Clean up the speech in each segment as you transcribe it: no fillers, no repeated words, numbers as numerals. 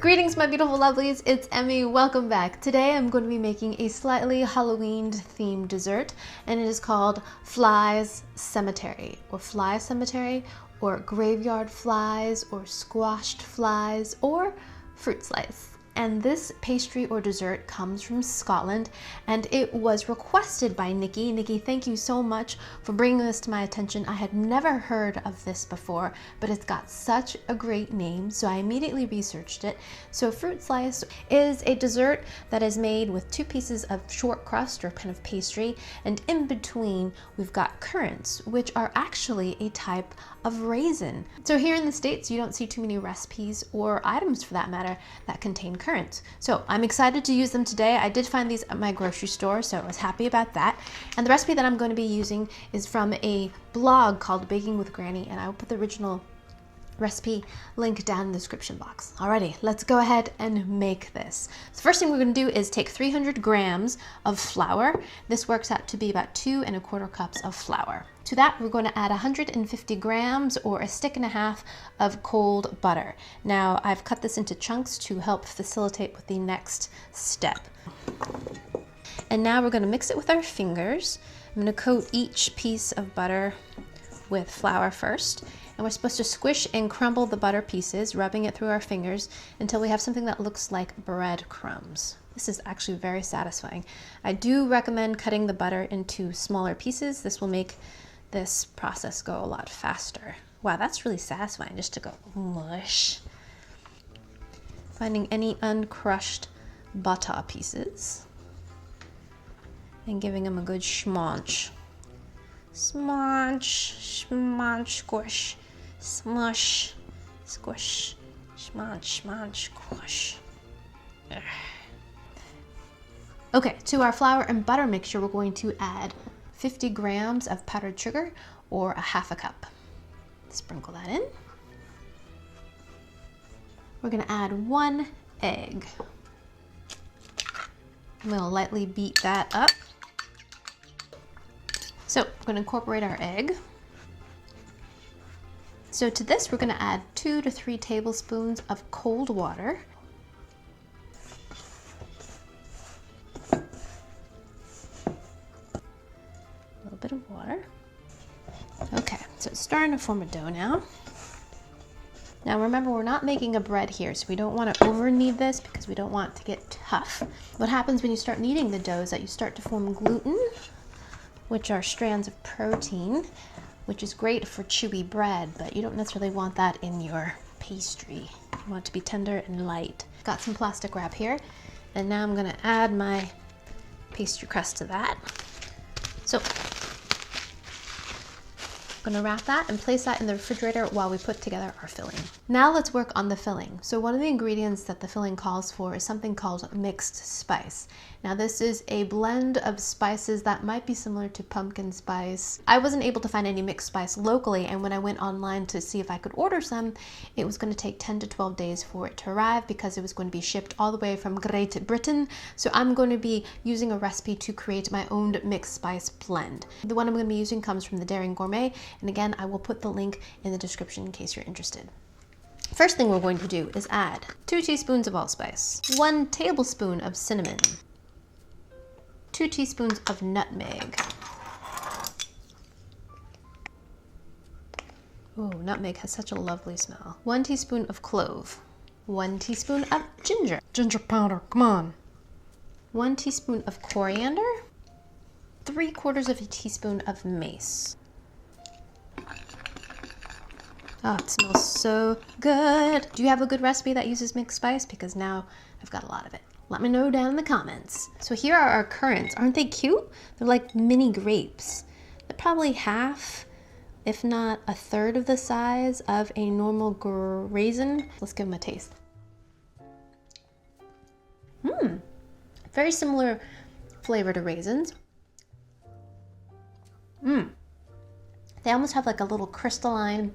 Greetings, my beautiful lovelies, it's Emmy. Welcome back. Today I'm going to be making a slightly Halloween themed dessert, and it is called Flies Cemetery, or Graveyard Flies, or Squashed Flies, or Fruit Slice. And this pastry or dessert comes from Scotland, and it was requested by Niki. Niki, thank you so much for bringing this to my attention. I had never heard of this before, but it's got such a great name, so I immediately researched it. So fruit slice is a dessert that is made with 2 pieces of short crust or kind of pastry, and in between we've got currants, which are actually a type of raisin. So here in the States, you don't see too many recipes or items for that matter that contain currants. So I'm excited to use them today. I did find these at my grocery store, so I was happy about that. And the recipe that I'm going to be using is from a blog called Baking with Granny, and I will put the original recipe link down in the description box. Alrighty, let's go ahead and make this. So first thing we're going to do is take 300 grams of flour. This works out to be about 2 1/4 cups of flour. To that, we're going to add 150 grams or a stick and a half of cold butter. Now, I've cut this into chunks to help facilitate with the next step. And now we're going to mix it with our fingers. I'm going to coat each piece of butter with flour first. And we're supposed to squish and crumble the butter pieces, rubbing it through our fingers until we have something that looks like breadcrumbs. This is actually very satisfying. I do recommend cutting the butter into smaller pieces. This will make this process go a lot faster. Wow, that's really satisfying just to go mush. Finding any uncrushed butter pieces and giving them a good schmunch. Smunch, schmunch, squish, smush, squish, schmunch, schmunch, squish. Okay, to our flour and butter mixture, we're going to add 50 grams of powdered sugar, or a 1/2 cup. Sprinkle that in. We're going to add 1 egg. I'm going to lightly beat that up. So we're going to incorporate our egg. So to this, we're going to add 2 to 3 tablespoons of cold water. A little bit of water. Okay, so it's starting to form a dough now. Now remember, we're not making a bread here, so we don't want to over knead this because we don't want it to get tough. What happens when you start kneading the dough is that you start to form gluten, which are strands of protein, which is great for chewy bread, but you don't necessarily want that in your pastry. You want it to be tender and light. Got some plastic wrap here, and now I'm gonna add my pastry crust to that. So I'm gonna wrap that and place that in the refrigerator while we put together our filling. Now let's work on the filling. So one of the ingredients that the filling calls for is something called mixed spice. Now this is a blend of spices that might be similar to pumpkin spice. I wasn't able to find any mixed spice locally, and when I went online to see if I could order some, it was going to take 10 to 12 days for it to arrive because it was going to be shipped all the way from Great Britain. So I'm going to be using a recipe to create my own mixed spice blend. The one I'm going to be using comes from the Daring Gourmet, and again, I will put the link in the description in case you're interested. First thing we're going to do is add 2 teaspoons of allspice, 1 tablespoon of cinnamon, 2 teaspoons of nutmeg. Oh, nutmeg has such a lovely smell. 1 teaspoon of clove, 1 teaspoon of ginger. Ginger powder, come on. 1 teaspoon of coriander, 3/4 teaspoon of mace. Oh, it smells so good. Do you have a good recipe that uses mixed spice? Because now I've got a lot of it. Let me know down in the comments. So here are our currants. Aren't they cute? They're like mini grapes. They're probably half, if not a third of the size of a normal raisin. Let's give them a taste. Very similar flavor to raisins. They almost have like a little crystalline,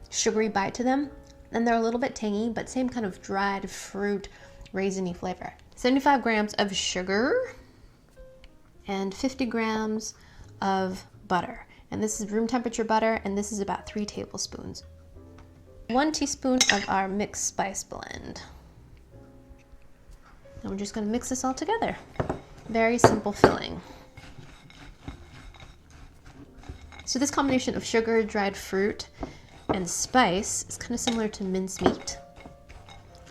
sugary bite to them, and they're a little bit tangy, but same kind of dried fruit, raisiny flavor. 75 grams of sugar and 50 grams of butter. And this is room temperature butter, and this is about 3 tablespoons. 1 teaspoon of our mixed spice blend. And we're just gonna mix this all together. Very simple filling. So this combination of sugar, dried fruit, and spice is kind of similar to mincemeat,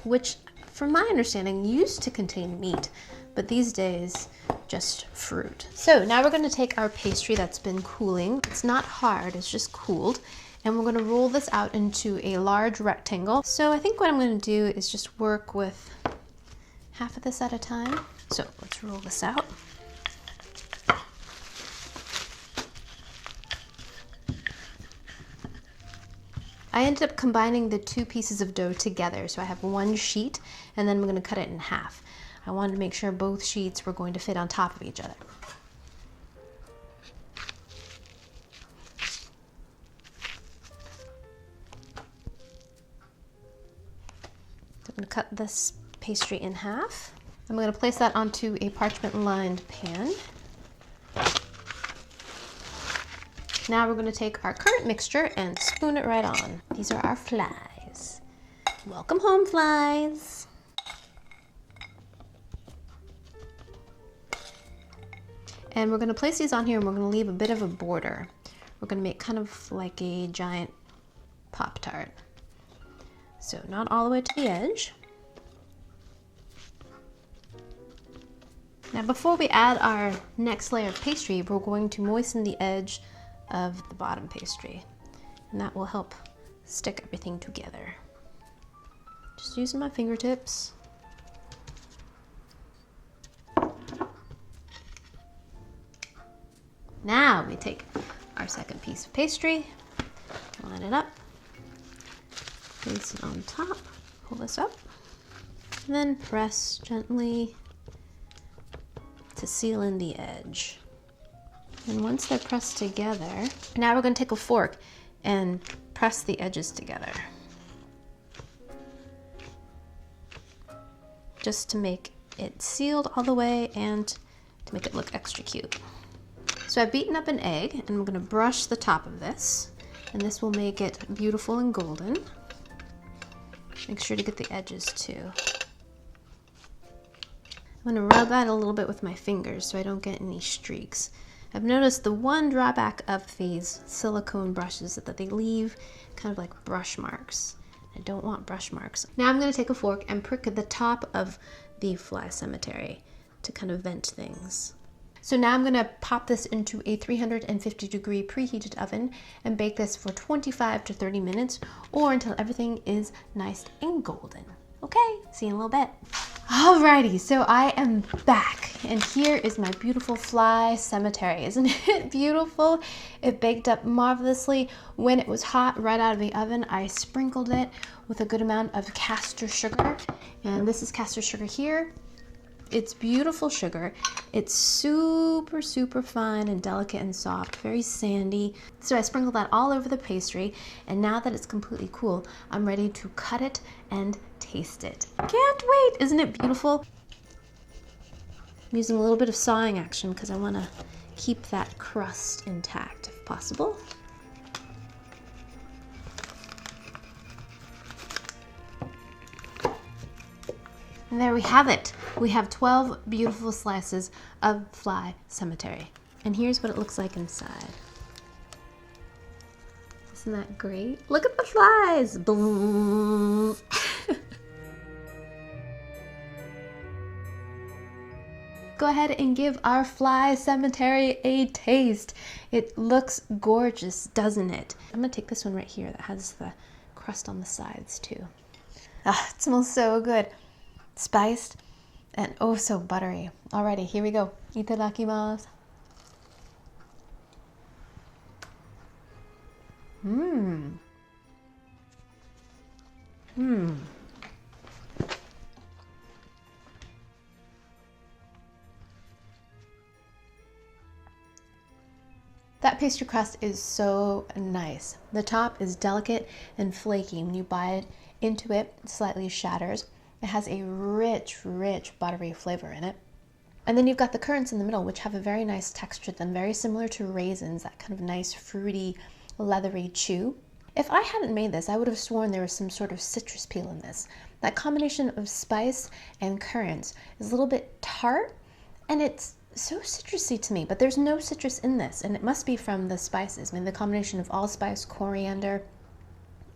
which from my understanding used to contain meat, but these days just fruit. So now we're going to take our pastry that's been cooling. It's not hard, it's just cooled. And we're going to roll this out into a large rectangle. So I think what I'm going to do is just work with half of this at a time. So let's roll this out. I ended up combining the two pieces of dough together. So I have one sheet and then I'm going to cut it in half. I wanted to make sure both sheets were going to fit on top of each other. So I'm going to cut this pastry in half. I'm going to place that onto a parchment-lined pan. Now we're going to take our current mixture and spoon it right on. These are our flies. Welcome home, flies. And we're going to place these on here and we're going to leave a bit of a border. We're going to make kind of like a giant Pop-Tart. So not all the way to the edge. Now before we add our next layer of pastry, we're going to moisten the edge of the bottom pastry, and that will help stick everything together. Just using my fingertips. Now we take our second piece of pastry, line it up, place it on top, pull this up, and then press gently to seal in the edge. And once they're pressed together, now we're going to take a fork and press the edges together. Just to make it sealed all the way and to make it look extra cute. So I've beaten up an egg and I'm going to brush the top of this, and this will make it beautiful and golden. Make sure to get the edges too. I'm going to rub that a little bit with my fingers so I don't get any streaks. I've noticed the one drawback of these silicone brushes is that they leave kind of like brush marks. I don't want brush marks. Now I'm going to take a fork and prick at the top of the fly cemetery to kind of vent things. So now I'm going to pop this into a 350-degree preheated oven and bake this for 25 to 30 minutes or until everything is nice and golden. Okay, see you in a little bit. Alrighty, so I am back and here is my beautiful fly cemetery. Isn't it beautiful? It baked up marvelously. When it was hot right out of the oven, I sprinkled it with a good amount of castor sugar, and this is castor sugar here. It's beautiful sugar. It's super, super fine and delicate and soft, very sandy. So I sprinkled that all over the pastry, and now that it's completely cool, I'm ready to cut it and taste it. Can't wait! Isn't it beautiful? I'm using a little bit of sawing action because I want to keep that crust intact if possible. And there we have it. We have 12 beautiful slices of fly cemetery. And here's what it looks like inside. Isn't that great? Look at the flies! Boom. Go ahead and give our fly cemetery a taste. It looks gorgeous, doesn't it? I'm gonna take this one right here that has the crust on the sides too. Ah, it smells so good. Spiced and oh so buttery. Alrighty, here we go. Itadakimasu. Mmm. Mmm. That pastry crust is so nice. The top is delicate and flaky. When you bite into it, it slightly shatters. It has a rich, rich buttery flavor in it. And then you've got the currants in the middle, which have a very nice texture to them, very similar to raisins, that kind of nice fruity, leathery chew. If I hadn't made this, I would have sworn there was some sort of citrus peel in this. That combination of spice and currants is a little bit tart, and it's so citrusy to me, but there's no citrus in this, and it must be from the spices. I mean, the combination of allspice, coriander,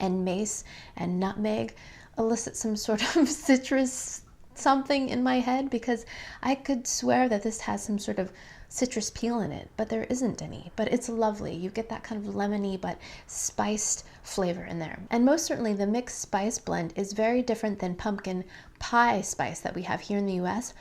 and mace and nutmeg elicits some sort of citrus something in my head, because I could swear that this has some sort of citrus peel in it, but there isn't any. But it's lovely. You get that kind of lemony but spiced flavor in there. And most certainly the mixed spice blend is very different than pumpkin pie spice that we have here in the US.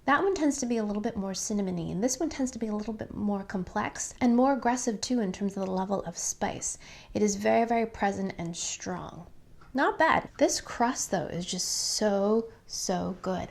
That one tends to be a little bit more cinnamony, and this one tends to be a little bit more complex and more aggressive too in terms of the level of spice. It is very, very present and strong. Not bad. This crust though is just so good.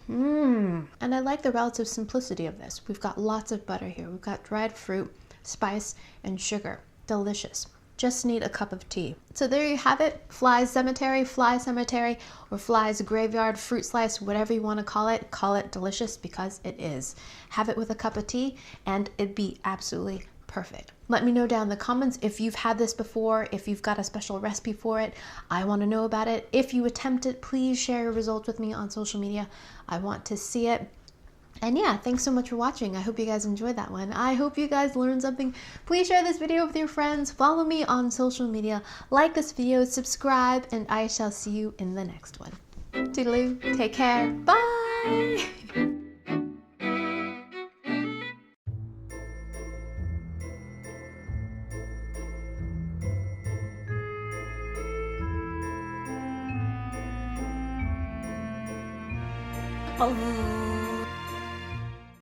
And I like the relative simplicity of this. We've got lots of butter here. We've got dried fruit, spice, and sugar. Delicious. Just need a cup of tea. So there you have it. Fly cemetery, or fly's graveyard, fruit slice, whatever you want to call it. Call it delicious, because it is. Have it with a cup of tea and it'd be absolutely perfect. Let me know down in the comments if you've had this before, if you've got a special recipe for it. I want to know about it. If you attempt it, please share your results with me on social media. I want to see it. And yeah, thanks so much for watching. I hope you guys enjoyed that one. I hope you guys learned something. Please share this video with your friends. Follow me on social media. Like this video, subscribe, and I shall see you in the next one. Toodaloo. Take care. Bye. Oh.